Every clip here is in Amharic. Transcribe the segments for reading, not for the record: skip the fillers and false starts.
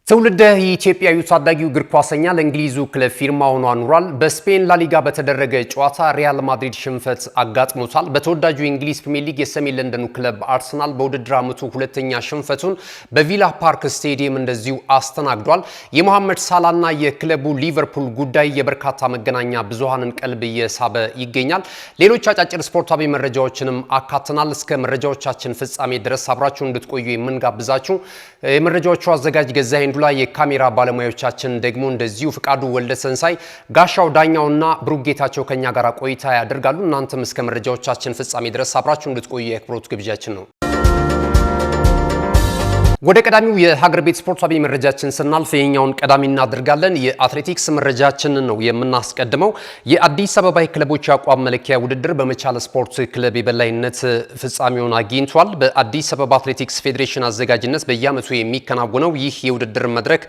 ትውልደ ኢትዮጵያዊ ታዳጊው እግር ኳሰኛ ለእንግሊዙ ክለብ ፊርማውን አኑሯል። በስፔን ላሊጋ በተደረገ ጨዋታ ሪያል ማድሪድ ሽንፈት አጋጥሞታል። በተወዳጁ የእንግሊዝ ፕሪሚየር ሊግ የሰሜን ለንደኑ ክለብ አርሰናል በውድድር ዓመቱ ሁለተኛ ሽንፈቱን በቪላ ፓርክ ስቴዲየም እንደዚሁ አስተናግዷል። የሞሐመድ ሳላና የክለቡ ሊቨርፑል ጉዳይ የበርካታ መገናኛ ብዙሃንን ቀልብ እየሳበ ይገኛል። ሌሎች አጫጭር ስፖርታዊ መረጃዎችንም አካተናል። እስከ መረጃዎቻችን ፍጻሜ ድረስ አብራችሁ እንድትቆዩ የምንጋብዛችሁ የመረጃዎቹ አዘጋጅ ገዛኸኝ ዱላ፣ የካሜራ ባለሙያዎቻችን ደግሞ እንደዚሁ ፍቃዱ ወልደሰንሳይ፣ ጋሻው ዳኛውና ብሩክ ጌታቸው ከኛ ጋር ቆይታ ያደርጋሉ። እናንተም እስከ መረጃዎቻችን ፍጻሜ ድረስ አብራችሁ እንድትቆዩ የአክብሮት ግብዣችን ነው። ወደ ቀዳሚው የሀገር ቤት ስፖርታዊ መረጃችን ስናልፍ የኛውን ቀዳሚ እናደርጋለን። የአትሌቲክስ መረጃችንን ነው የምናስቀድመው። የአዲስ አበባ ክለቦች የአቋም መለኪያ ውድድር በመቻል ስፖርት ክለብ የበላይነት ፍጻሜውን አግኝቷል። በአዲስ አበባ አትሌቲክስ ፌዴሬሽን አዘጋጅነት በየዓመቱ የሚከናወነው ይህ የውድድር መድረክ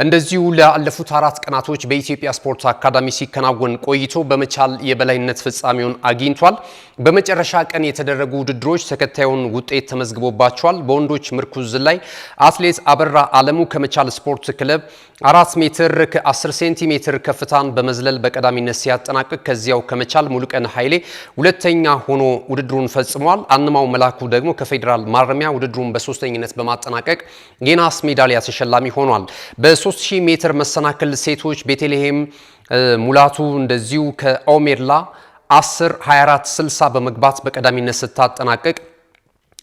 እንደዚሁ ላለፉት 4 ቀናቶች በኢትዮጵያ ስፖርት አካዳሚ ሲከናወን ቆይቶ በመቻል የበላይነት ፍጻሜውን አግኝቷል። በመጨረሻ ቀን የተደረጉ ውድድሮች ተከታዩን ውጤት ተመዝግቦባቸዋል። በወንዶች ምርኩዝ ላይ አትሌት አበራ አለሙ ከመቻል ስፖርት ክለብ 4 ሜትር ከ10 ሴንቲሜትር ከፍታን በመዝለል በቀዳሚነት ሲያጠናቅቅ ከዚያው ከመቻል ሙሉቀን ኃይሌ ሁለተኛ ሆኖ ውድድሩን ፈጽሟል። አንማው መላኩ ደግሞ ከፌዴራል ማረሚያ ውድድሩን በሶስተኝነት በማጠናቀቅ የናስ ሜዳሊያ ተሸላሚ ሆኗል። በ3000 ሜትር መሰናክል ሴቶች ቤተልሔም ሙላቱ እንደዚሁ ከኦሜርላ 10 24 60 በመግባት በቀዳሚነት ስታጠናቀቅ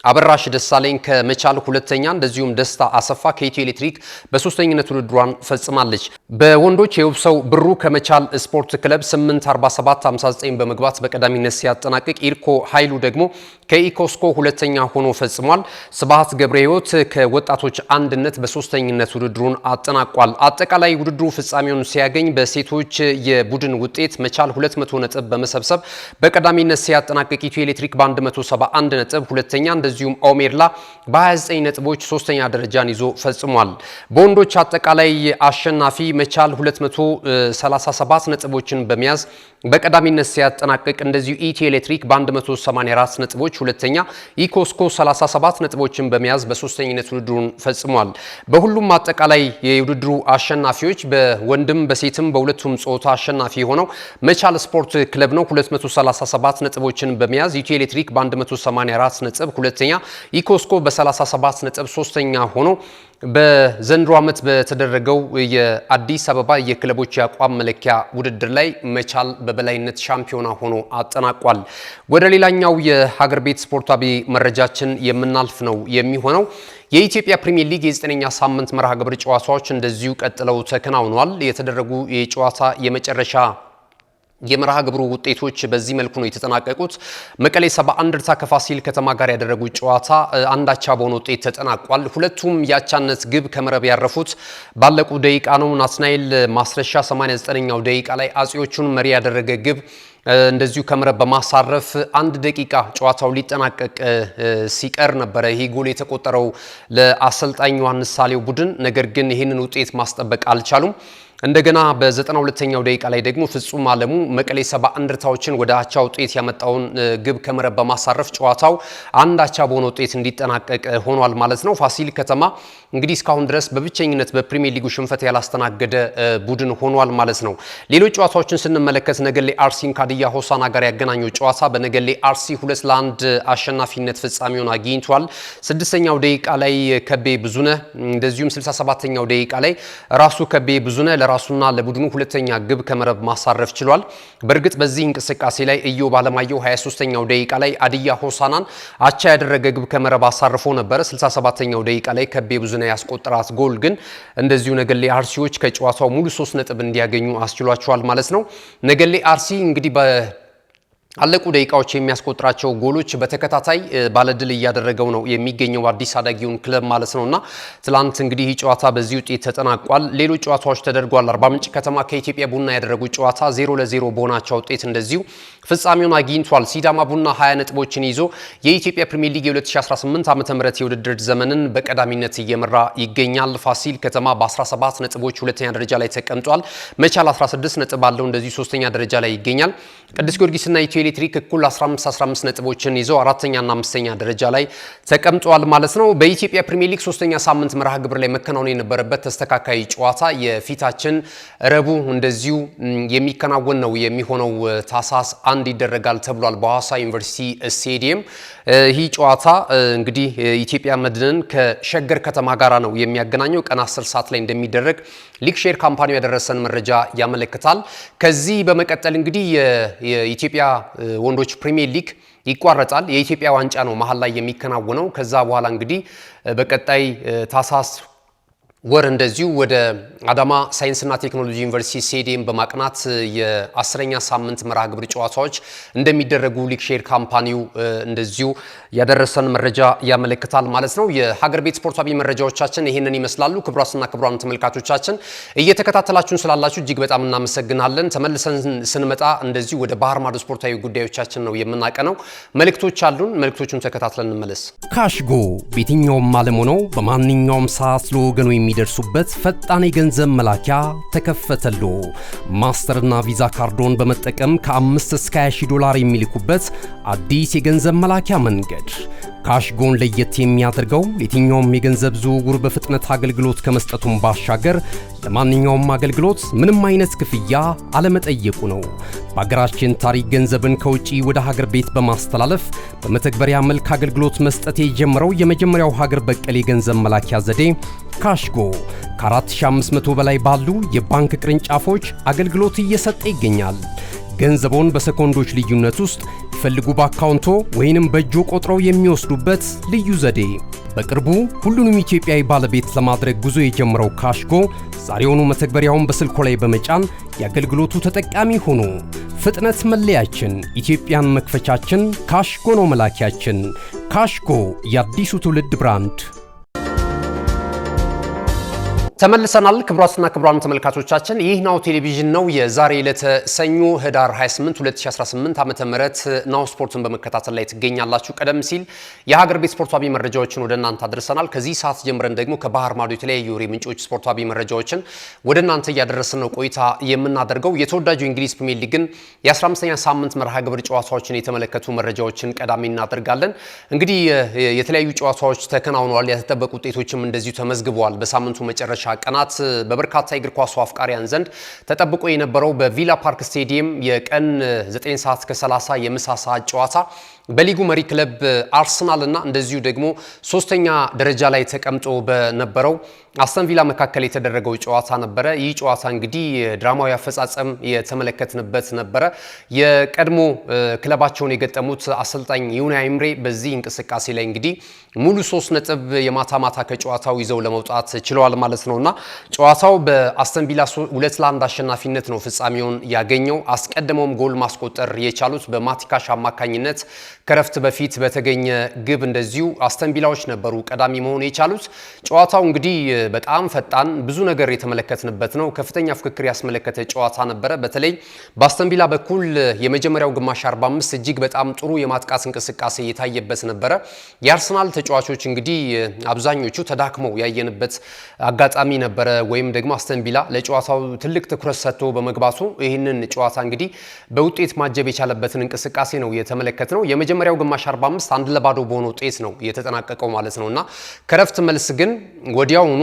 አበራሽ ደሳለኝ ከመቻል ሁለተኛ፣ እንደዚሁም ደስታ አሰፋ ከኢትዮ ኤሌክትሪክ በሶስተኝነት ውድድሯን ፈጽማለች። በወንዶች የውብሰው ብሩ ከመቻል ስፖርት ክለብ 8 47 59 በመግባት በቀዳሚነት ሲያጠናቅቅ ኢርኮ ኃይሉ ደግሞ ከኢኮስኮ ሁለተኛ ሆኖ ፈጽሟል። ስብሐት ገብረ ሕይወት ከወጣቶች አንድነት በሶስተኝነት ውድድሩን አጠናቋል። አጠቃላይ ውድድሩ ፍጻሜውን ሲያገኝ በሴቶች የቡድን ውጤት መቻል 200 ነጥብ በመሰብሰብ በቀዳሚነት ሲያጠናቅቅ ኢትዮ ኤሌክትሪክ በ171 ነጥብ ሁለተኛ፣ እንደዚሁም ኦሜርላ በ29 ነጥቦች ሶስተኛ ደረጃን ይዞ ፈጽሟል። በወንዶች አጠቃላይ አሸናፊ መቻል 237 ነጥቦችን በመያዝ በቀዳሚነት ሲያጠናቅቅ እንደዚሁ ኢትዮ ኤሌክትሪክ በ184 ነጥቦች ሁለተኛ፣ ኢኮስኮ 37 ነጥቦችን በመያዝ በሶስተኝነት ውድድሩን ፈጽሟል። በሁሉም አጠቃላይ የውድድሩ አሸናፊዎች በወንድም በሴትም በሁለቱም ጾታ አሸናፊ የሆነው መቻል ስፖርት ክለብ ነው። 237 ነጥቦችን በመያዝ ኢትዮ ኤሌክትሪክ በ184 ነጥብ ሁለተኛ፣ ኢኮስኮ በ37 ነጥብ ሶስተኛ ሆኖ በዘንድሮ ዓመት በተደረገው የአዲስ አበባ የክለቦች የአቋም መለኪያ ውድድር ላይ መቻል በበላይነት ሻምፒዮና ሆኖ አጠናቋል። ወደ ሌላኛው የሀገር ቤት ስፖርታዊ መረጃችን የምናልፍ ነው የሚሆነው። የኢትዮጵያ ፕሪሚየር ሊግ የ9ኛ ሳምንት መርሃ ግብር ጨዋታዎች እንደዚሁ ቀጥለው ተከናውነዋል። የተደረጉ የጨዋታ የመጨረሻ የመርሃ ግብሩ ውጤቶች በዚህ መልኩ ነው የተጠናቀቁት። መቀሌ 71 እንደርታ ከፋሲል ከተማ ጋር ያደረጉት ጨዋታ አንዳቻ በሆነ ውጤት ተጠናቋል። ሁለቱም የአቻነት ግብ ከመረብ ያረፉት ባለቁ ደቂቃ ነው። ናትናኤል ማስረሻ 89ኛው ደቂቃ ላይ አጼዎቹን መሪ ያደረገ ግብ እንደዚሁ ከመረብ በማሳረፍ 1 ደቂቃ ጨዋታው ሊጠናቀቅ ሲቀር ነበረ ይህ ጎል የተቆጠረው ለአሰልጣኝ ዮሐንስ ሳሌው ቡድን። ነገር ግን ይህንን ውጤት ማስጠበቅ አልቻሉም። እንደገና በ92ኛው ደቂቃ ላይ ደግሞ ፍጹም አለሙ መቀሌ 71 እንደርታዎችን ወደ አቻ ውጤት ያመጣውን ግብ ከመረብ በማሳረፍ ጨዋታው አንድ አቻ በሆነ ውጤት እንዲጠናቀቅ ሆኗል ማለት ነው። ፋሲል ከተማ እንግዲህ እስካሁን ድረስ በብቸኝነት በፕሪሚየር ሊጉ ሽንፈት ያላስተናገደ ቡድን ሆኗል ማለት ነው። ሌሎች ጨዋታዎችን ስንመለከት ነገሌ አርሲን ከሀዲያ ሆሳዕና ጋር ያገናኘው ጨዋታ በነገሌ አርሲ 2-1 አሸናፊነት ፍጻሜውን አግኝቷል። 6ኛው ደቂቃ ላይ ከቤ ብዙነህ እንደዚሁም 67ኛው ደቂቃ ላይ ራሱ ከቤ ብዙነህ ለራሱና ለቡድኑ ሁለተኛ ግብ ከመረብ ማሳረፍ ችሏል። በእርግጥ በዚህ እንቅስቃሴ ላይ ኢዮብ አለማየሁ 23ኛው ደቂቃ ላይ ሀዲያ ሆሳዕናን አቻ ያደረገ ግብ ከመረብ አሳርፎ ነበረ። 67ኛው ደቂቃ ላይ ከቤ ብዙነህ ያስቆጠራት ጎል ግን እንደዚሁ ነገሌ አርሲዎች ከጨዋታው ሙሉ 3 ነጥብ እንዲያገኙ አስችሏቸዋል ማለት ነው። ነገሌ አርሲ እንግዲህ አለቁ ደቂቃዎች የሚያስቆጥራቸው ጎሎች በተከታታይ ባለድል እያደረገው ነው የሚገኘው አዲስ አዳጊውን ክለብ ማለት ነውና ትላንት እንግዲህ ይህ ጨዋታ በዚህ ውጤት ተጠናቋል። ሌሎች ጨዋታዎች ተደርጓል። አርባ ምንጭ ከተማ ከኢትዮጵያ ቡና ያደረጉት ጨዋታ 0-0 በሆናቸው ውጤት እንደዚሁ ፍጻሜውን አግኝቷል። ሲዳማ ቡና 20 ነጥቦችን ይዞ የኢትዮጵያ ፕሪሚየር ሊግ የ2018 ዓ.ም የውድድር ዘመንን በቀዳሚነት እየመራ ይገኛል። ፋሲል ከተማ በ17 ነጥቦች ሁለተኛ ደረጃ ላይ ተቀምጧል። መቻል 16 ነጥብ አለው እንደዚሁ ሶስተኛ ደረጃ ላይ ይገኛል። ቅዱስ ጊዮርጊስና ኢትዮ ኤሌክትሪክ እኩል 15 ነጥቦችን ይዘው አራተኛና አምስተኛ ደረጃ ላይ ተቀምጠዋል ማለት ነው። በኢትዮጵያ ፕሪሚየር ሊግ 3ኛ ሳምንት መርሃ ግብር ላይ መከናወን የነበረበት ተስተካካይ ጨዋታ የፊታችን ረቡዕ እንደዚሁ የሚከናወን ነው የሚሆነው። ታህሳስ 1 ይደረጋል ተብሏል በሐዋሳ ዩኒቨርሲቲ ስቴዲየም። ይህ ጨዋታ እንግዲህ ኢትዮጵያ መድንን ከሸገር ከተማ ጋራ ነው የሚያገናኘው። ቀን 10 ሰዓት ላይ እንደሚደረግ ሊግ ሼር ካምፓኒው ያደረሰን መረጃ ያመለክታል። ከዚህ በመቀጠል እንግዲህ የኢትዮጵያ ወንዶች ፕሪሚየር ሊግ ይቋረጣል። የኢትዮጵያ ዋንጫ ነው መሀል ላይ የሚከናወነው። ከዛ በኋላ እንግዲህ በቀጣይ ታህሳስ ወር እንደዚሁ ወደ አዳማ ሳይንስና ቴክኖሎጂ ዩኒቨርሲቲ ስቴዲየም በማቅናት የ10ኛ ሳምንት መርሃ ግብር ጨዋታዎች እንደሚደረጉ ሊግ ሼር ካምፓኒው እንደዚሁ ያደረሰን መረጃ ያመለክታል ማለት ነው። የሀገር ቤት ስፖርታዊ መረጃዎቻችን ይሄንን ይመስላሉ። ክቡራትና ክቡራን ተመልካቾቻችን እየተከታተላችሁን ስላላችሁ እጅግ በጣም እናመሰግናለን። ተመልሰን ስንመጣ እንደዚሁ ወደ ባህር ማዶ ስፖርታዊ ጉዳዮቻችን ነው የምናቀነው። መልእክቶች አሉን። መልእክቶቹን ተከታትለን እንመለስ። ካሽጎ በየትኛውም ዓለም ሆነው በማንኛውም ሰዓት ለወገኑ የሚደርሱበት ፈጣን የገንዘብ መላኪያ ተከፈተሎ። ማስተርና ቪዛ ካርዶን በመጠቀም ከ5 እስከ 20 ዶላር የሚልኩበት አዲስ የገንዘብ መላኪያ መንገድ። ካሽጎን ለየት የሚያደርገው የትኛውም የገንዘብ ዝውውር በፍጥነት አገልግሎት ከመስጠቱም ባሻገር ለማንኛውም አገልግሎት ምንም አይነት ክፍያ አለመጠየቁ ነው። በሀገራችን ታሪክ ገንዘብን ከውጪ ወደ ሀገር ቤት በማስተላለፍ በመተግበሪያ መልክ አገልግሎት መስጠት የጀመረው የመጀመሪያው ሀገር በቀል የገንዘብ መላኪያ ዘዴ ካሽጎ ከ4500 በላይ ባሉ የባንክ ቅርንጫፎች አገልግሎት እየሰጠ ይገኛል። ገንዘቦን በሰኮንዶች ልዩነት ውስጥ ይፈልጉ በአካውንቶ ወይንም በእጆ ቆጥረው የሚወስዱበት ልዩ ዘዴ። በቅርቡ ሁሉንም ኢትዮጵያዊ ባለቤት ለማድረግ ጉዞ የጀመረው ካሽጎ ዛሬውኑ መተግበሪያውን በስልኮ ላይ በመጫን የአገልግሎቱ ተጠቃሚ ሆኑ። ፍጥነት መለያችን፣ ኢትዮጵያን መክፈቻችን፣ ካሽጎ ነው መላኪያችን። ካሽጎ የአዲሱ ትውልድ ብራንድ። ተመልሰናል። ክቡራትና ክቡራን ተመልካቾቻችን ይህ ናሁ ቴሌቪዥን ነው። የዛሬ ዕለተ ሰኞ ህዳር 28 2018 ዓመተ ምህረት ናሁ ስፖርትን በመከታተል ላይ ትገኛላችሁ። ቀደም ሲል የሀገር ቤት ስፖርታዊ መረጃዎችን ወደ እናንተ አድርሰናል። ከዚህ ሰዓት ጀምረን ደግሞ ከባህር ማዶ የተለያዩ ወሬ ምንጮች ስፖርታዊ መረጃዎችን ወደ እናንተ እያደረስን ነው ቆይታ የምናደርገው። የተወዳጁ እንግሊዝ ፕሪሚየር ሊግን የ15ኛ ሳምንት መርሃ ግብር ጨዋታዎችን የተመለከቱ መረጃዎችን ቀዳሚ እናደርጋለን። እንግዲህ የተለያዩ ጨዋታዎች ተከናውነዋል። ያልተጠበቁ ውጤቶችም እንደዚሁ ተመዝግበዋል። በሳምንቱ መጨረሻ ቀናት በበርካታ የእግር ኳስ አፍቃሪያን ዘንድ ተጠብቆ የነበረው በቪላ ፓርክ ስቴዲየም የቀን 9 ሰዓት ከ30 የምሳ ሰዓት ጨዋታ በሊጉ መሪ ክለብ አርሰናል እና እንደዚሁ ደግሞ ሶስተኛ ደረጃ ላይ ተቀምጦ በነበረው አስተን ቪላ መካከል የተደረገው ጨዋታ ነበረ። ይህ ጨዋታ እንግዲህ ድራማዊ አፈጻጸም የተመለከትንበት ነበረ። የቀድሞ ክለባቸውን የገጠሙት አሰልጣኝ ዩናይ ኤምሬ በዚህ እንቅስቃሴ ላይ እንግዲህ ሙሉ 3 ነጥብ የማታ ማታ ከጨዋታው ይዘው ለመውጣት ችለዋል ማለት ነውና ጨዋታው በአስተን ቪላ 2-1 አሸናፊነት ነው ፍጻሜውን ያገኘው። አስቀድመውም ጎል ማስቆጠር የቻሉት በማቲካሽ አማካኝነት ከረፍት በፊት በተገኘ ግብ እንደዚሁ አስተን ቪላዎች ነበሩ ቀዳሚ መሆን የቻሉት። ጨዋታው እንግዲህ በጣም ፈጣን ብዙ ነገር የተመለከትንበት ነው። ከፍተኛ ፍክክር ያስመለከተ ጨዋታ ነበረ። በተለይ በአስተን ቪላ በኩል የመጀመሪያው ግማሽ 45 እጅግ በጣም ጥሩ የማጥቃት እንቅስቃሴ የታየበት ነበረ። የአርሰናል ተጫዋቾች እንግዲህ አብዛኞቹ ተዳክመው ያየንበት አጋጣሚ ነበረ። ወይም ደግሞ አስተን ቪላ ለጨዋታው ትልቅ ትኩረት ሰጥቶ በመግባቱ ይህንን ጨዋታ እንግዲህ በውጤት ማጀብ የቻለበትን እንቅስቃሴ ነው የተመለከትነው። የመጀመሪያው ግማሽ 45 1-0 በሆነ ውጤት ነው የተጠናቀቀው ማለት ነውና ከረፍት መልስ ግን ወዲያውኑ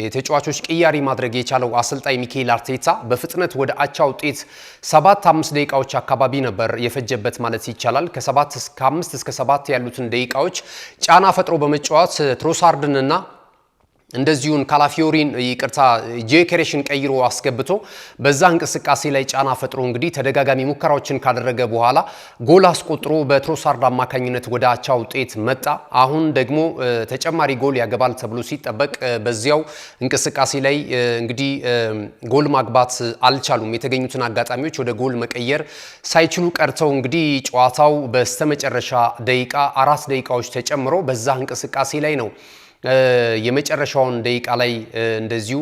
የተጫዋቾች ቅያሪ ማድረግ የቻለው አሰልጣኝ ሚካኤል አርቴታ በፍጥነት ወደ አቻ ውጤት 7-5 ደቂቃዎች አካባቢ ነበር የፈጀበት ማለት ይቻላል። ከ5 እስከ 7 ያሉትን ደቂቃዎች ጫና ፈጥሮ በመጫወት ትሮሳርድንና እንደዚሁን ካላፊዮሪን ይቅርታ ጄኬሬሽን ቀይሮ አስገብቶ በዛ እንቅስቃሴ ላይ ጫና ፈጥሮ እንግዲህ ተደጋጋሚ ሙከራዎችን ካደረገ በኋላ ጎል አስቆጥሮ በትሮሳርድ አማካኝነት ወደ አቻ ውጤት መጣ። አሁን ደግሞ ተጨማሪ ጎል ያገባል ተብሎ ሲጠበቅ በዚያው እንቅስቃሴ ላይ እንግዲህ ጎል ማግባት አልቻሉም። የተገኙትን አጋጣሚዎች ወደ ጎል መቀየር ሳይችሉ ቀርተው እንግዲህ ጨዋታው በስተመጨረሻ ደቂቃ 4 ደቂቃዎች ተጨምሮ በዛ እንቅስቃሴ ላይ ነው የመጨረሻውን ደቂቃ ላይ እንደዚሁ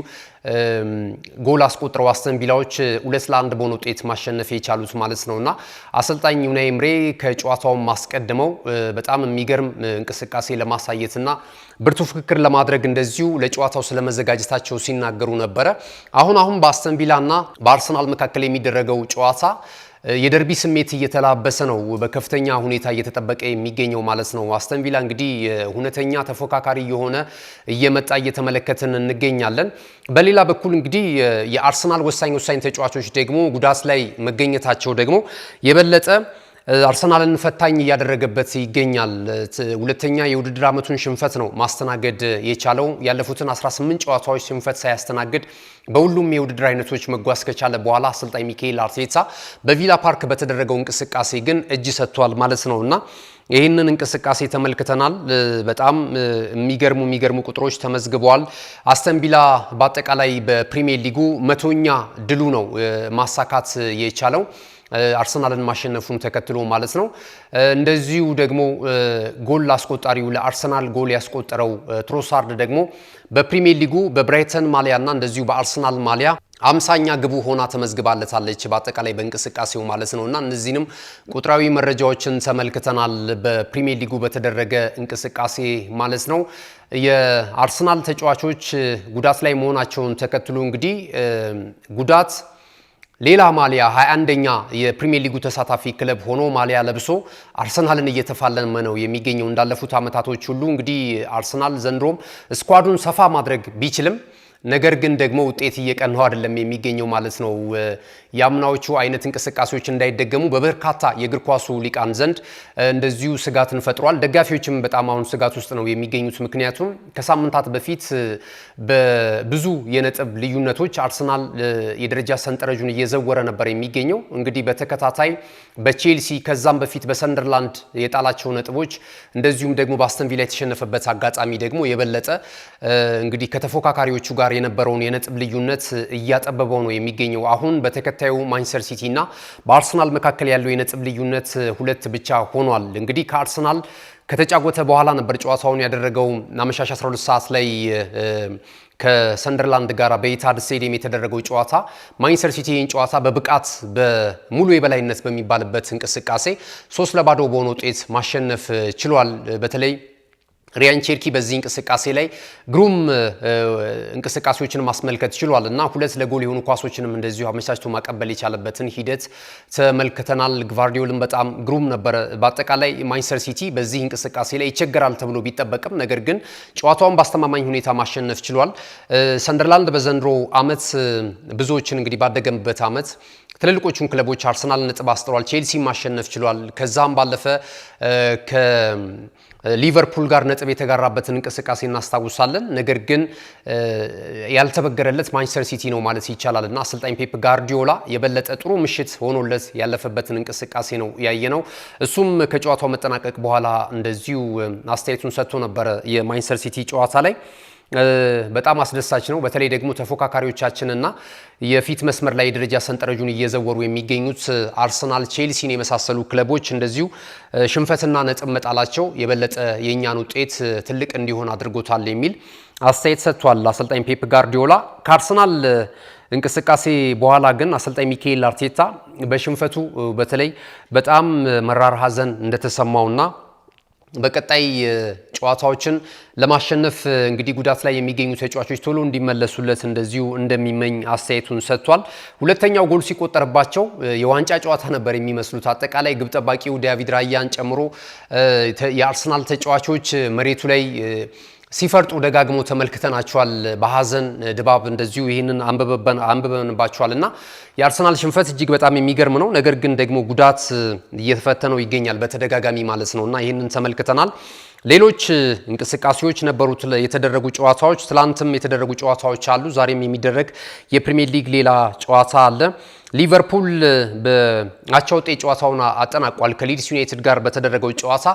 ጎል አስቆጥረው አስተን ቪላዎች 2-1 በሆነ ውጤት ማሸነፍ የቻሉት ማለት ነውና አሰልጣኝ ዩናይ ኤምሬ ከጨዋታው ማስቀድመው በጣም የሚገርም እንቅስቃሴ ለማሳየትና ብርቱ ፍክክር ለማድረግ እንደዚሁ ለጨዋታው ስለመዘጋጀታቸው ሲናገሩ ነበረ። አሁን በአስተን ቪላና በአርሰናል መካከል የሚደረገው ጨዋታ የደርቢ ስሜት እየተላበሰ ነው በከፍተኛ ሁኔታ እየተጠበቀ የሚገኘው ማለት ነው። አስተን ቪላ እንግዲህ ሁነተኛ ተፎካካሪ የሆነ እየመጣ እየተመለከትን እንገኛለን። በሌላ በኩል እንግዲህ የአርሰናል ወሳኝ ተጫዋቾች ደግሞ ጉዳት ላይ መገኘታቸው ደግሞ የበለጠ አርሰናልን ፈታኝ እያደረገበት ይገኛል። ሁለተኛ የውድድር ዓመቱን ሽንፈት ነው ማስተናገድ የቻለው። ያለፉትን 18 ጨዋታዎች ሽንፈት ሳያስተናግድ በሁሉም የውድድር አይነቶች መጓዝ ከቻለ በኋላ አሰልጣኝ ሚካኤል አርቴታ በቪላ ፓርክ በተደረገው እንቅስቃሴ ግን እጅ ሰጥቷል ማለት ነውና ይህንን እንቅስቃሴ ተመልክተናል። በጣም የሚገርሙ ቁጥሮች ተመዝግበዋል። አስተን ቪላ በአጠቃላይ በፕሪሚየር ሊጉ 100ኛ ድሉ ነው ማሳካት የቻለው አርሰናልን ማሸነፉን ተከትሎ ማለት ነው። እንደዚሁ ደግሞ ጎል አስቆጣሪው ለአርሰናል ጎል ያስቆጠረው ትሮሳርድ ደግሞ በፕሪሚየር ሊጉ በብራይተን ማሊያና እንደዚሁ በአርሰናል ማሊያ 50ኛ ግቡ ሆና ተመዝግባለታለች በአጠቃላይ በእንቅስቃሴው ማለት ነውና እነዚህንም ቁጥራዊ መረጃዎችን ተመልክተናል። በፕሪሚየር ሊጉ በተደረገ እንቅስቃሴ ማለት ነው። የአርሰናል ተጫዋቾች ጉዳት ላይ መሆናቸውን ተከትሎ እንግዲህ ጉዳት ሌላ ማሊያ 21ኛ የፕሪሚየር ሊጉ ተሳታፊ ክለብ ሆኖ ማሊያ ለብሶ አርሰናልን እየተፋለመ ነው የሚገኘው። እንዳለፉት አመታቶች ሁሉ እንግዲህ አርሰናል ዘንድሮም ስኳዱን ሰፋ ማድረግ ቢችልም ነገር ግን ደግሞ ውጤት እየቀነው አይደለም የሚገኘው ማለት ነው። ያምናዎቹ አይነት እንቅስቃሴዎች እንዳይደገሙ በበርካታ የእግር ኳሱ ሊቃን ዘንድ እንደዚሁ ስጋትን ፈጥሯል። ደጋፊዎችም በጣም አሁን ስጋት ውስጥ ነው የሚገኙት። ምክንያቱም ከሳምንታት በፊት በብዙ የነጥብ ልዩነቶች አርሰናል የደረጃ ሰንጠረዡን እየዘወረ ነበር የሚገኘው። እንግዲህ በተከታታይ በቼልሲ ከዛም በፊት በሰንደርላንድ የጣላቸው ነጥቦች እንደዚሁም ደግሞ በአስተን ቪላ የተሸነፈበት አጋጣሚ ደግሞ የበለጠ እንግዲህ ከተፎካካሪዎቹ ጋር የነበረውን የነጥብ ልዩነት እያጠበበው ነው የሚገኘው። አሁን በተከታዩ ማንቸስተር ሲቲ እና በአርሰናል መካከል ያለው የነጥብ ልዩነት 2 ብቻ ሆኗል። እንግዲህ ከአርሰናል ከተጫወተ በኋላ ነበር ጨዋታውን ያደረገው አመሻሽ 12 ሰዓት ላይ ከሰንደርላንድ ጋር በኢታድ ስቴዲየም የተደረገው ጨዋታ ማንቸስተር ሲቲ ይህን ጨዋታ በብቃት በሙሉ የበላይነት በሚባልበት እንቅስቃሴ 3-0 በሆነ ውጤት ማሸነፍ ችሏል። በተለይ ሪያን ቼርኪ በዚህ እንቅስቃሴ ላይ ግሩም እንቅስቃሴዎችን ማስመልከት ችሏል እና 2 የሆኑ ኳሶችንም እንደዚሁ አመቻችቶ ማቀበል የቻለበትን ሂደት ተመልክተናል። ግቫርዲዮልን በጣም ግሩም ነበር። በአጠቃላይ ማንቸስተር ሲቲ በዚህ እንቅስቃሴ ላይ ይቸገራል ተብሎ ቢጠበቅም ነገር ግን ጨዋታውን በአስተማማኝ ሁኔታ ማሸነፍ ችሏል። ሰንደርላንድ በዘንድሮ ዓመት ብዙዎችን እንግዲህ ባደገምበት ዓመት ትልልቆቹን ክለቦች አርሰናል ነጥብ አስጥሯል። ቼልሲ ማሸነፍ ችሏል። ከዛም ባለፈ ሊቨርፑል ጋር ነጥብ የተጋራበትን እንቅስቃሴ እናስታውሳለን። ነገር ግን ያልተበገረለት ማንቸስተር ሲቲ ነው ማለት ይቻላል እና አሰልጣኝ ፔፕ ጋርዲዮላ የበለጠ ጥሩ ምሽት ሆኖለት ያለፈበትን እንቅስቃሴ ነው ያየነው። እሱም ከጨዋታው መጠናቀቅ በኋላ እንደዚሁ አስተያየቱን ሰጥቶ ነበረ የማንቸስተር ሲቲ ጨዋታ ላይ በጣም አስደሳች ነው። በተለይ ደግሞ ተፎካካሪዎቻችንና የፊት መስመር ላይ ደረጃ ሰንጠረዡን እየዘወሩ የሚገኙት አርሰናል፣ ቼልሲን የመሳሰሉ ክለቦች እንደዚሁ ሽንፈትና ነጥብ መጣላቸው የበለጠ የእኛን ውጤት ትልቅ እንዲሆን አድርጎታል የሚል አስተያየት ሰጥቷል አሰልጣኝ ፔፕ ጋርዲዮላ። ከአርሰናል እንቅስቃሴ በኋላ ግን አሰልጣኝ ሚካኤል አርቴታ በሽንፈቱ በተለይ በጣም መራር ሐዘን እንደተሰማውና በቀጣይ ጨዋታዎችን ለማሸነፍ እንግዲህ ጉዳት ላይ የሚገኙ ተጫዋቾች ቶሎ እንዲመለሱለት እንደዚሁ እንደሚመኝ አስተያየቱን ሰጥቷል። ሁለተኛው ጎል ሲቆጠርባቸው የዋንጫ ጨዋታ ነበር የሚመስሉት። አጠቃላይ ግብ ጠባቂው ዳቪድ ራያን ጨምሮ የአርሰናል ተጫዋቾች መሬቱ ላይ ሲፈርጡ ደጋግሞ ተመልክተናቸዋል። በሐዘን ድባብ እንደዚሁ ይህንን አንብበንባቸዋልና የአርሰናል ሽንፈት እጅግ በጣም የሚገርም ነው። ነገር ግን ደግሞ ጉዳት እየተፈተነው ይገኛል በተደጋጋሚ ማለት ነውና ይህንን ተመልክተናል። ሌሎች እንቅስቃሴዎች ነበሩት የተደረጉ ጨዋታዎች። ትላንትም የተደረጉ ጨዋታዎች አሉ። ዛሬም የሚደረግ የፕሪሚየር ሊግ ሌላ ጨዋታ አለ። ሊቨርፑል በአቻ ውጤት ጨዋታውን አጠናቋል ከሊድስ ዩናይትድ ጋር በተደረገው ጨዋታ።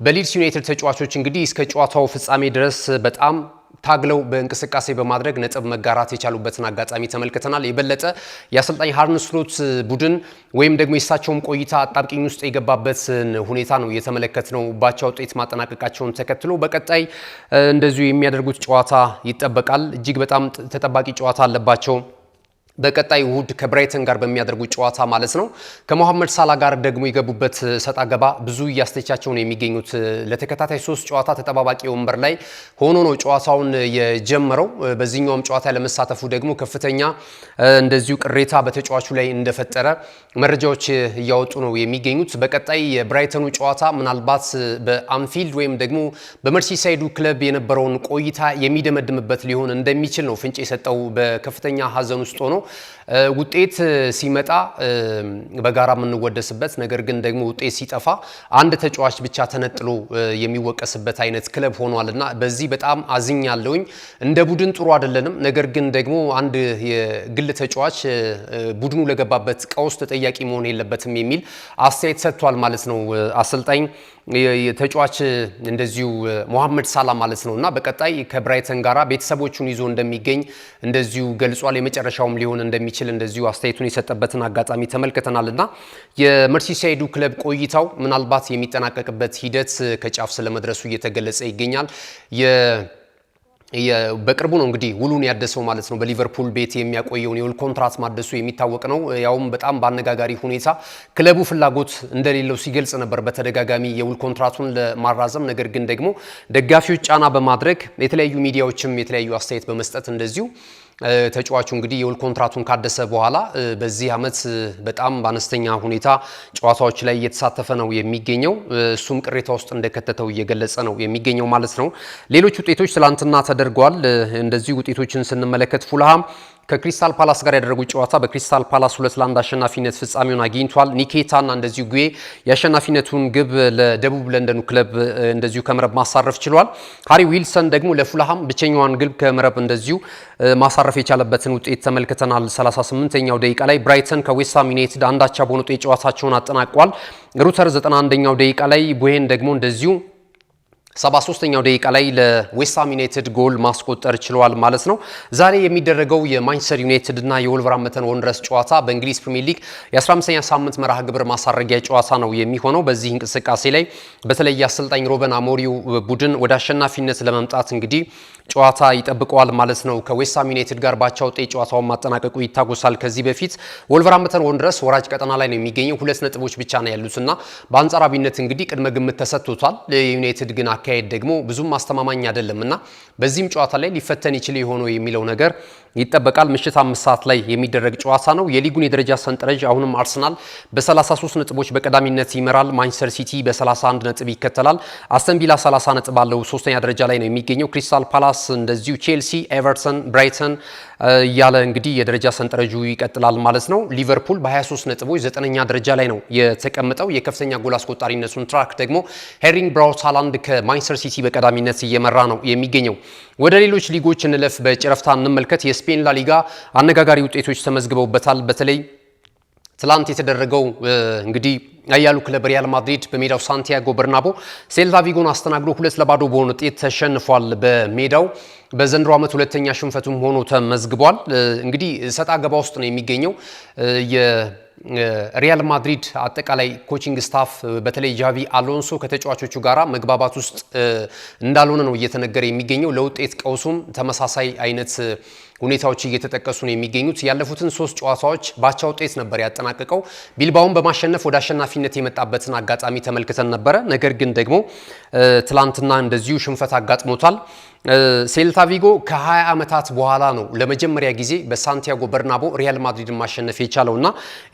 በሊድስ ዩናይትድ ተጫዋቾች እንግዲህ እስከ ጨዋታው ፍጻሜ ድረስ በጣም ታግለው በእንቅስቃሴ በማድረግ ነጥብ መጋራት የቻሉበትን አጋጣሚ ተመልክተናል። የበለጠ የአሰልጣኝ አርነ ስሎት ቡድን ወይም ደግሞ የእሳቸውም ቆይታ አጣብቂኝ ውስጥ የገባበትን ሁኔታ ነው የተመለከትነው ባቻ ውጤት ማጠናቀቃቸውን ተከትሎ። በቀጣይ እንደዚሁ የሚያደርጉት ጨዋታ ይጠበቃል። እጅግ በጣም ተጠባቂ ጨዋታ አለባቸው በቀጣይ እሁድ ከብራይተን ጋር በሚያደርጉት ጨዋታ ማለት ነው። ከሞሐመድ ሳላ ጋር ደግሞ የገቡበት ሰጣ ገባ ብዙ እያስተቻቸው ነው የሚገኙት። ለተከታታይ 3 ጨዋታ ተጠባባቂ ወንበር ላይ ሆኖ ነው ጨዋታውን የጀመረው። በዚህኛውም ጨዋታ ለመሳተፉ ደግሞ ከፍተኛ እንደዚሁ ቅሬታ በተጫዋቹ ላይ እንደፈጠረ መረጃዎች እያወጡ ነው የሚገኙት። በቀጣይ የብራይተኑ ጨዋታ ምናልባት በአንፊልድ ወይም ደግሞ በመርሲሳይዱ ክለብ የነበረውን ቆይታ የሚደመድምበት ሊሆን እንደሚችል ነው ፍንጭ የሰጠው። በከፍተኛ ሀዘን ውስጥ ሆኖ ውጤት ሲመጣ በጋራ የምንወደስበት ነገር ግን ደግሞ ውጤት ሲጠፋ አንድ ተጫዋች ብቻ ተነጥሎ የሚወቀስበት አይነት ክለብ ሆኗልና በዚህ በጣም አዝኛለሁኝ። እንደ ቡድን ጥሩ አይደለንም። ነገር ግን ደግሞ አንድ የግል ተጫዋች ቡድኑ ለገባበት ቀውስ ተጠያቂ መሆን የለበትም የሚል አስተያየት ሰጥቷል ማለት ነው አሰልጣኝ ተጫዋች እንደዚሁ ሞሐመድ ሳላ ማለት ነውና በቀጣይ ከብራይተን ጋራ ቤተሰቦቹን ይዞ እንደሚገኝ እንደዚሁ ገልጿል። የመጨረሻውም ሊሆን እንደሚችል እንደዚሁ አስተያየቱን የሰጠበትን አጋጣሚ ተመልክተናልና የመርሲሳይዱ ክለብ ቆይታው ምናልባት የሚጠናቀቅበት ሂደት ከጫፍ ስለመድረሱ እየተገለጸ ይገኛል። በቅርቡ ነው እንግዲህ ውሉን ያደሰው ማለት ነው። በሊቨርፑል ቤት የሚያቆየውን የውል ኮንትራት ማደሱ የሚታወቅ ነው። ያውም በጣም በአነጋጋሪ ሁኔታ ክለቡ ፍላጎት እንደሌለው ሲገልጽ ነበር በተደጋጋሚ የውል ኮንትራቱን ለማራዘም። ነገር ግን ደግሞ ደጋፊዎች ጫና በማድረግ የተለያዩ ሚዲያዎችም የተለያዩ አስተያየት በመስጠት እንደዚሁ ተጫዋቹ እንግዲህ የውል ኮንትራቱን ካደሰ በኋላ በዚህ ዓመት በጣም በአነስተኛ ሁኔታ ጨዋታዎች ላይ እየተሳተፈ ነው የሚገኘው። እሱም ቅሬታ ውስጥ እንደከተተው እየገለጸ ነው የሚገኘው ማለት ነው። ሌሎች ውጤቶች ትላንትና ተደርገዋል። እንደዚህ ውጤቶችን ስንመለከት ፉልሃም ከክሪስታል ፓላስ ጋር ያደረጉት ጨዋታ በክሪስታል ፓላስ 2-1 አሸናፊነት ፍጻሜውን አግኝቷል። ኒኬታና እንደዚሁ ጉዬ የአሸናፊነቱን ግብ ለደቡብ ለንደኑ ክለብ እንደዚሁ ከመረብ ማሳረፍ ችሏል። ሃሪ ዊልሰን ደግሞ ለፉልሃም ብቸኛዋን ግብ ከመረብ እንደዚሁ ማሳረፍ የቻለበትን ውጤት ተመልክተናል። 38ኛው ደቂቃ ላይ ብራይተን ከዌስትሃም ዩናይትድ አንዳቻ በሆነ ውጤት ጨዋታቸውን አጠናቋል። ሩተር 91ኛው ደቂቃ ላይ ቡሄን ደግሞ እንደዚሁ 73ኛው ደቂቃ ላይ ለዌስትሃም ዩናይትድ ጎል ማስቆጠር ችሏል ማለት ነው። ዛሬ የሚደረገው የማንቸስተር ዩናይትድ እና የወልቨርሃምፕተን ወንደረርስ ጨዋታ በእንግሊዝ ፕሪሚየር ሊግ የ15ኛ ሳምንት መርሃ ግብር ማሳረጊያ ጨዋታ ነው የሚሆነው። በዚህ እንቅስቃሴ ላይ በተለይ አሰልጣኝ ሮበን አሞሪም ቡድን ወደ አሸናፊነት ለመምጣት እንግዲህ ጨዋታ ይጠብቀዋል ማለት ነው። ከዌስትሃም ዩናይትድ ጋር ባቻ ውጤት ጨዋታውን ማጠናቀቁ ይታወሳል። ከዚህ በፊት ወልቨርሃምፕተን ወንደረርስ ወራጅ ቀጠና ላይ ነው የሚገኘው። 2 ነጥቦች ብቻ ነው ያሉትና በአንጻራዊነት እንግዲህ ቅድመ ግምት ተሰጥቶታል። የዩናይትድ ግን አካሄድ ደግሞ ብዙም አስተማማኝ አይደለምና በዚህም ጨዋታ ላይ ሊፈተን ይችል ይሆን የሚለው ነገር ይጠበቃል። ምሽት 5 ሰዓት ላይ የሚደረግ ጨዋታ ነው። የሊጉን የደረጃ ሰንጠረዥ አሁንም አርሰናል በ33 ነጥቦች በቀዳሚነት ይመራል። ማንቸስተር ሲቲ በ31 ነጥብ ይከተላል። አስተን ቪላ 30 ነጥብ ባለው 3ኛ ደረጃ ላይ ነው የሚገኘው። ክሪስታል ፓላስ እንደዚሁ ቼልሲ፣ ኤቨርተን፣ ብራይተን እያለ እንግዲህ የደረጃ ሰንጠረዡ ይቀጥላል ማለት ነው። ሊቨርፑል በ23 ነጥቦች 9ኛ ደረጃ ላይ ነው የተቀመጠው። የከፍተኛ ጎል አስቆጣሪነቱን ትራክ ደግሞ ኤርሊንግ ብራውት ሃላንድ ከማንቸስተር ሲቲ በቀዳሚነት እየመራ ነው የሚገኘው። ወደ ሌሎች ሊጎች እንለፍ፣ በጨረፍታ እንመልከት። የስፔን ላሊጋ አነጋጋሪ ውጤቶች ተመዝግበውበታል። በተለይ ትላንት የተደረገው እንግዲህ አያሉ ክለብ ሪያል ማድሪድ በሜዳው ሳንቲያጎ በርናቦ ሴልታ ቪጎን አስተናግዶ 2-2 በሆነ ውጤት ተሸንፏል። በሜዳው በዘንድሮ ዓመት ሁለተኛ ሽንፈቱም ሆኖ ተመዝግቧል። እንግዲህ ሰጣ ገባ ውስጥ ነው የሚገኘው ሪያል ማድሪድ አጠቃላይ ኮቺንግ ስታፍ በተለይ ጃቪ አሎንሶ ከተጫዋቾቹ ጋራ መግባባት ውስጥ እንዳልሆነ ነው እየተነገረ የሚገኘው። ለውጤት ቀውሱም ተመሳሳይ አይነት ሁኔታዎች እየተጠቀሱ ነው የሚገኙት። ያለፉትን 3 ጨዋታዎች ባቻ ውጤት ነበር ያጠናቀቀው። ቢልባውን በማሸነፍ ወደ አሸናፊነት የመጣበትን አጋጣሚ ተመልክተን ነበረ። ነገር ግን ደግሞ ትላንትና እንደዚሁ ሽንፈት አጋጥሞታል። ሴልታ ቪጎ ከ20 ዓመታት በኋላ ነው ለመጀመሪያ ጊዜ በሳንቲያጎ በርናቦ ሪያል ማድሪድን ማሸነፍ የቻለውና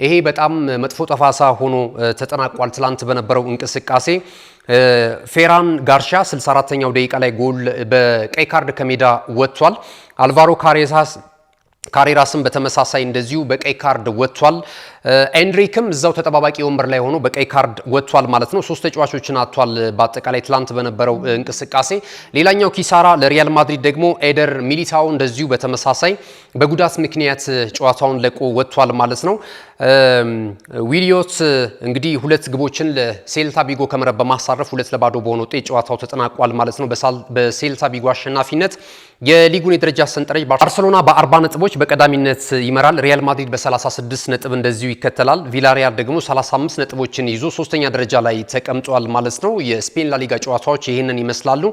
ይሄ በጣም መጥፎ ጠፋሳ ሆኖ ተጠናቋል። ትላንት በነበረው እንቅስቃሴ ፌራን ጋርሻ 64ኛው ደቂቃ ላይ ጎል በቀይ ካርድ ከሜዳ ወጥቷል። አልቫሮ ካሬራስም በተመሳሳይ እንደዚሁ በቀይ ካርድ ወጥቷል። ኤንድሪክም እዛው ተጠባባቂ ወንበር ላይ ሆኖ በቀይ ካርድ ወጥቷል ማለት ነው። 3 ተጫዋቾችን አጥቷል በአጠቃላይ ትላንት በነበረው እንቅስቃሴ። ሌላኛው ኪሳራ ለሪያል ማድሪድ ደግሞ ኤደር ሚሊታው እንደዚሁ በተመሳሳይ በጉዳት ምክንያት ጨዋታውን ለቆ ወጥቷል ማለት ነው። ዊሊዮት እንግዲህ 2 ግቦችን ለሴልታ ቢጎ ከመረብ በማሳረፍ 2-2 በሆነ ውጤት ጨዋታው ተጠናቋል ማለት ነው። በሴልታ ቢጎ አሸናፊነት የሊጉን የደረጃ ሰንጠረዥ ባርሴሎና በ40 ነጥቦች በቀዳሚነት ይመራል። ሪያል ማድሪድ በ36 ነጥብ እንደዚሁ ይከተላል። ቪላሪያል ደግሞ 35 ነጥቦችን ይዞ ሶስተኛ ደረጃ ላይ ተቀምጧል ማለት ነው። የስፔን ላሊጋ ጨዋታዎች ይህንን ይመስላሉ።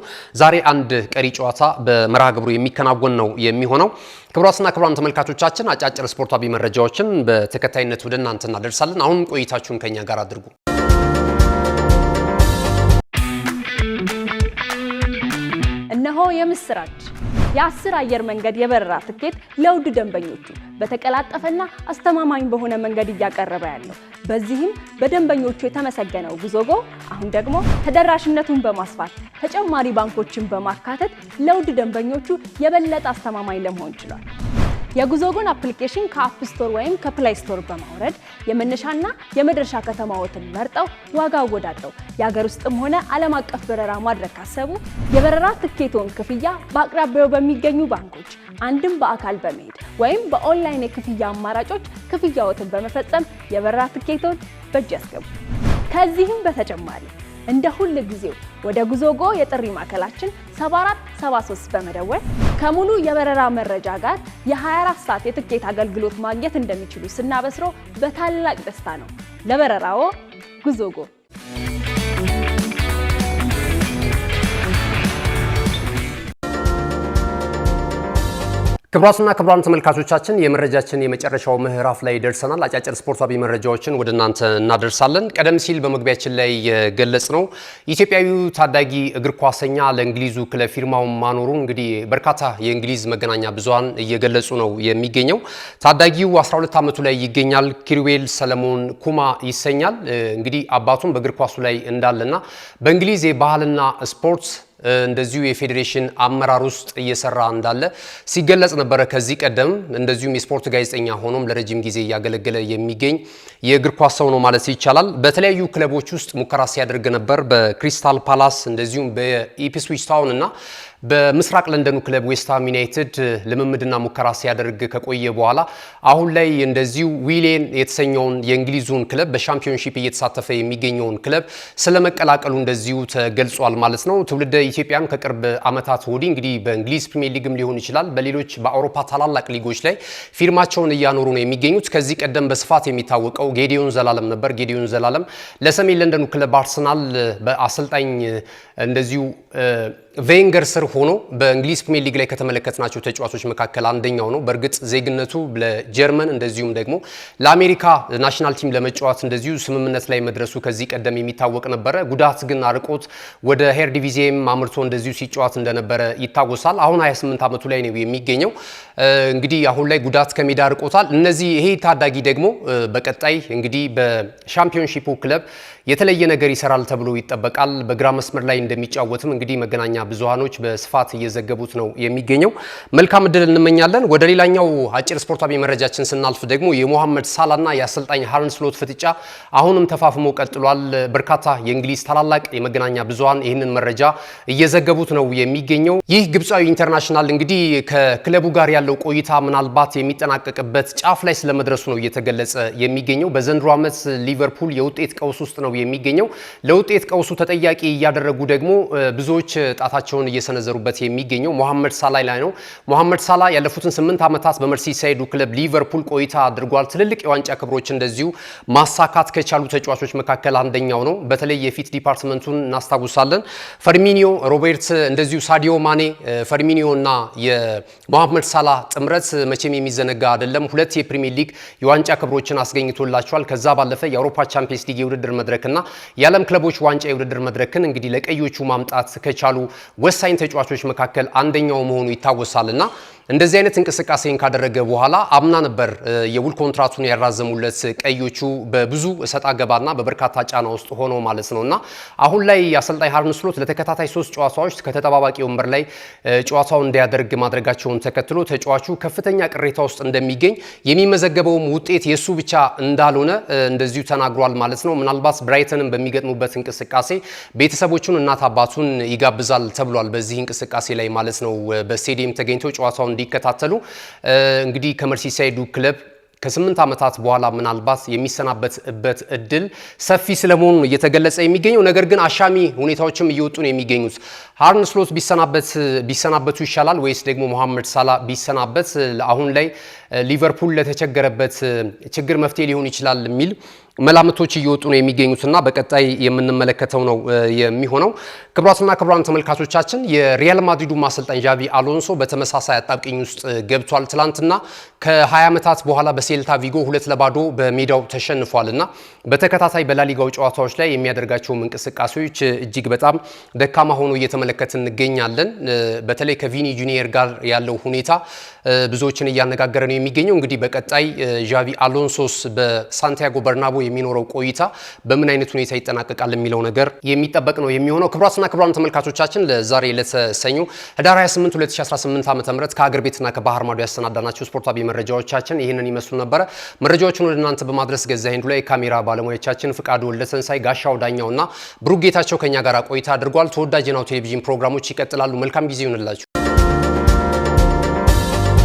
ዛሬ አንድ ቀሪ ጨዋታ በመርሃ ግብሩ የሚከናወን ነው የሚሆነው። ክቡራትና ክቡራን ተመልካቾቻችን አጫጭር ስፖርታዊ መረጃዎችን በተከታይነት ወደ እናንተ እናደርሳለን። አሁን ቆይታችሁን ከኛ ጋር አድርጉ። እነሆ የምስራች! የ10 አየር መንገድ የበረራ ትኬት ለውድ ደንበኞቹ በተቀላጠፈና አስተማማኝ በሆነ መንገድ እያቀረበ ያለው። በዚህም በደንበኞቹ የተመሰገነው ጉዞጎ አሁን ደግሞ ተደራሽነቱን በማስፋት ተጨማሪ ባንኮችን በማካተት ለውድ ደንበኞቹ የበለጠ አስተማማኝ ለመሆን ችሏል። የጉዞጎን አፕሊኬሽን ከአፕ ስቶር ወይም ከፕላይ ስቶር በማውረድ የመነሻና የመድረሻ ከተማዎትን መርጠው ዋጋ አወዳድረው የሀገር ውስጥም ሆነ ዓለም አቀፍ በረራ ማድረግ ካሰቡ የበረራ ትኬቶን ክፍያ በአቅራቢያው በሚገኙ ባንኮች አንድም በአካል በመሄድ ወይም በኦንላይን የክፍያ አማራጮች ክፍያዎትን በመፈጸም የበረራ ትኬቶን በእጅ ያስገቡ። ከዚህም በተጨማሪ እንደ ሁል ጊዜው ወደ ጉዞጎ የጥሪ ማዕከላችን 7473 በመደወል ከሙሉ የበረራ መረጃ ጋር የ24 ሰዓት የትኬት አገልግሎት ማግኘት እንደሚችሉ ስናበስሮ በታላቅ ደስታ ነው። ለበረራዎ ጉዞጎ። ክቡራትና ክቡራን ተመልካቾቻችን የመረጃችን የመጨረሻው ምዕራፍ ላይ ደርሰናል። አጫጭር ስፖርታዊ መረጃዎችን ወደ እናንተ እናደርሳለን። ቀደም ሲል በመግቢያችን ላይ የገለጽ ነው ኢትዮጵያዊው ታዳጊ እግር ኳሰኛ ለእንግሊዙ ክለብ ፊርማውን ማኖሩ እንግዲህ በርካታ የእንግሊዝ መገናኛ ብዙሃን እየገለጹ ነው የሚገኘው። ታዳጊው 12 ዓመቱ ላይ ይገኛል። ኪሩቤል ሰለሞን ኩማ ይሰኛል። እንግዲህ አባቱም በእግር ኳሱ ላይ እንዳለና በእንግሊዝ የባህልና ስፖርት እንደዚሁ የፌዴሬሽን አመራር ውስጥ እየሰራ እንዳለ ሲገለጽ ነበረ። ከዚህ ቀደም እንደዚሁም የስፖርት ጋዜጠኛ ሆኖም ለረጅም ጊዜ እያገለገለ የሚገኝ የእግር ኳስ ሰው ነው ማለት ይቻላል። በተለያዩ ክለቦች ውስጥ ሙከራ ሲያደርግ ነበር። በክሪስታል ፓላስ እንደዚሁም በኢፕስዊች ታውን እና በምስራቅ ለንደኑ ክለብ ዌስትሃም ዩናይትድ ልምምድና ሙከራ ሲያደርግ ከቆየ በኋላ አሁን ላይ እንደዚሁ ዊሌን የተሰኘውን የእንግሊዙን ክለብ በሻምፒዮንሺፕ እየተሳተፈ የሚገኘውን ክለብ ስለመቀላቀሉ እንደዚሁ ተገልጿል ማለት ነው። ትውልደ ኢትዮጵያን ከቅርብ ዓመታት ወዲህ እንግዲህ በእንግሊዝ ፕሪሚየር ሊግም ሊሆን ይችላል በሌሎች በአውሮፓ ታላላቅ ሊጎች ላይ ፊርማቸውን እያኖሩ ነው የሚገኙት። ከዚህ ቀደም በስፋት የሚታወቀው ጌዲዮን ዘላለም ነበር። ጌዲዮን ዘላለም ለሰሜን ለንደኑ ክለብ አርሰናል በአሰልጣኝ እንደዚሁ ቬንገር ስር ሆኖ በእንግሊዝ ፕሪሚየር ሊግ ላይ ከተመለከትናቸው ተጫዋቾች መካከል አንደኛው ነው። በእርግጥ ዜግነቱ ለጀርመን እንደዚሁም ደግሞ ለአሜሪካ ናሽናል ቲም ለመጫወት እንደዚሁ ስምምነት ላይ መድረሱ ከዚህ ቀደም የሚታወቅ ነበረ። ጉዳት ግን አርቆት ወደ ሄር ዲቪዚየም አምርቶ እንደዚሁ ሲጫወት እንደነበረ ይታወሳል። አሁን 28 ዓመቱ ላይ ነው የሚገኘው። እንግዲህ አሁን ላይ ጉዳት ከሜዳ አርቆታል። ይሄ ታዳጊ ደግሞ በቀጣይ እንግዲህ በሻምፒዮንሺፑ ክለብ የተለየ ነገር ይሰራል ተብሎ ይጠበቃል። በግራ መስመር ላይ እንደሚጫወትም እንግዲህ መገናኛ ብዙሃኖች በስፋት እየዘገቡት ነው የሚገኘው። መልካም እድል እንመኛለን። ወደ ሌላኛው አጭር ስፖርታዊ መረጃችን ስናልፍ ደግሞ የሞሐመድ ሳላና የአሰልጣኝ አርነ ስሎት ፍጥጫ አሁንም ተፋፍሞ ቀጥሏል። በርካታ የእንግሊዝ ታላላቅ የመገናኛ ብዙሃን ይህንን መረጃ እየዘገቡት ነው የሚገኘው። ይህ ግብፃዊ ኢንተርናሽናል እንግዲህ ከክለቡ ጋር ያለው ቆይታ ምናልባት የሚጠናቀቅበት ጫፍ ላይ ስለመድረሱ ነው እየተገለጸ የሚገኘው። በዘንድሮ ዓመት ሊቨርፑል የውጤት ቀውስ ውስጥ ነው የሚገኘው። ለውጤት ቀውሱ ተጠያቂ እያደረጉ ደግሞ ብዙዎች ጣታቸውን እየሰነዘሩበት የሚገኘው ሞሐመድ ሳላ ላይ ነው። ሞሐመድ ሳላ ያለፉትን 8 ዓመታት በመርሲሳይዱ ክለብ ሊቨርፑል ቆይታ አድርጓል። ትልልቅ የዋንጫ ክብሮች እንደዚሁ ማሳካት ከቻሉ ተጫዋቾች መካከል አንደኛው ነው። በተለይ የፊት ዲፓርትመንቱን እናስታውሳለን። ፈርሚኒዮ፣ ሮቤርት እንደዚሁ ሳዲዮ ማኔ፣ ፈርሚኒዮ እና የሞሐመድ ሳላ ጥምረት መቼም የሚዘነጋ አይደለም። 2 የፕሪሚየር ሊግ የዋንጫ ክብሮችን አስገኝቶላቸዋል። ከዛ ባለፈ የአውሮፓ ቻምፒየንስ ሊግ የውድድር መድረክና የዓለም ክለቦች ዋንጫ የውድድር መድረክን እንግዲህ ለቀዮቹ ማምጣት ከቻሉ ወሳኝ ተጫዋቾች መካከል አንደኛው መሆኑ ይታወሳልና እንደዚህ አይነት እንቅስቃሴን ካደረገ በኋላ አምና ነበር የውል ኮንትራቱን ያራዘሙለት ቀዮቹ በብዙ እሰጣ ገባና በበርካታ ጫና ውስጥ ሆኖ ማለት ነውና አሁን ላይ አሰልጣኝ አርነ ስሎት ለተከታታይ 3 ጨዋታዎች ከተጠባባቂ ወንበር ላይ ጨዋታውን እንዲያደርግ ማድረጋቸውን ተከትሎ ተጫዋቹ ከፍተኛ ቅሬታ ውስጥ እንደሚገኝ የሚመዘገበውም ውጤት የሱ ብቻ እንዳልሆነ እንደዚሁ ተናግሯል ማለት ነው። ምናልባት ብራይተንን በሚገጥሙበት እንቅስቃሴ ቤተሰቦቹን እናት አባቱን ይጋብዛል ተብሏል። በዚህ እንቅስቃሴ ላይ ማለት ነው በስቴዲየም ተገኝተው ጨዋታውን እንዲከታተሉ እንግዲህ ከመርሲሳይዱ ክለብ ከ8 ዓመታት በኋላ ምናልባት የሚሰናበትበት እድል ሰፊ ስለመሆኑ እየተገለጸ የሚገኘው። ነገር ግን አሻሚ ሁኔታዎችም እየወጡ ነው የሚገኙት። አርነ ስሎት ቢሰናበቱ ይሻላል ወይስ ደግሞ መሐመድ ሳላ ቢሰናበት አሁን ላይ ሊቨርፑል ለተቸገረበት ችግር መፍትሄ ሊሆን ይችላል የሚል መላምቶች እየወጡ ነው የሚገኙትና በቀጣይ የምንመለከተው ነው የሚሆነው። ክቡራትና ክቡራን ተመልካቾቻችን የሪያል ማድሪዱ አሰልጣኝ ዣቪ አሎንሶ በተመሳሳይ አጣብቂኝ ውስጥ ገብቷል። ትላንትና ከ20 ዓመታት በኋላ በሴልታ ቪጎ 2-0 በሜዳው ተሸንፏልና በተከታታይ በላሊጋው ጨዋታዎች ላይ የሚያደርጋቸው እንቅስቃሴዎች እጅግ በጣም ደካማ ሆኖ እየተመለከትን እንገኛለን። በተለይ ከቪኒ ጁኒየር ጋር ያለው ሁኔታ ብዙዎችን እያነጋገረ ነው የሚገኘው። እንግዲህ በቀጣይ ዣቪ አሎንሶስ በሳንቲያጎ በርናቦ የሚኖረው ቆይታ በምን አይነት ሁኔታ ይጠናቀቃል የሚለው ነገር የሚጠበቅ ነው የሚሆነው። ክቡራትና ክቡራን ተመልካቾቻችን ለዛሬ ለተሰኙ ህዳር 28 2018 ዓ.ም ከሀገር ቤትና ከባህር ማዶ ያሰናዳናቸው ስፖርታዊ መረጃዎቻችን ይህንን ይመስሉ ነበረ። መረጃዎቹን ወደ እናንተ በማድረስ ገዛኸኝ ዱላ፣ ካሜራ ባለሙያዎቻችን ፍቃዱ ወልደሰንሳይ፣ ጋሻው ዳኛውና ብሩክ ጌታቸው ከኛ ጋር ቆይታ አድርጓል። ተወዳጅ የናሁ ቴሌቪዥን ፕሮግራሞች ይቀጥላሉ። መልካም ጊዜ ይሁንላችሁ።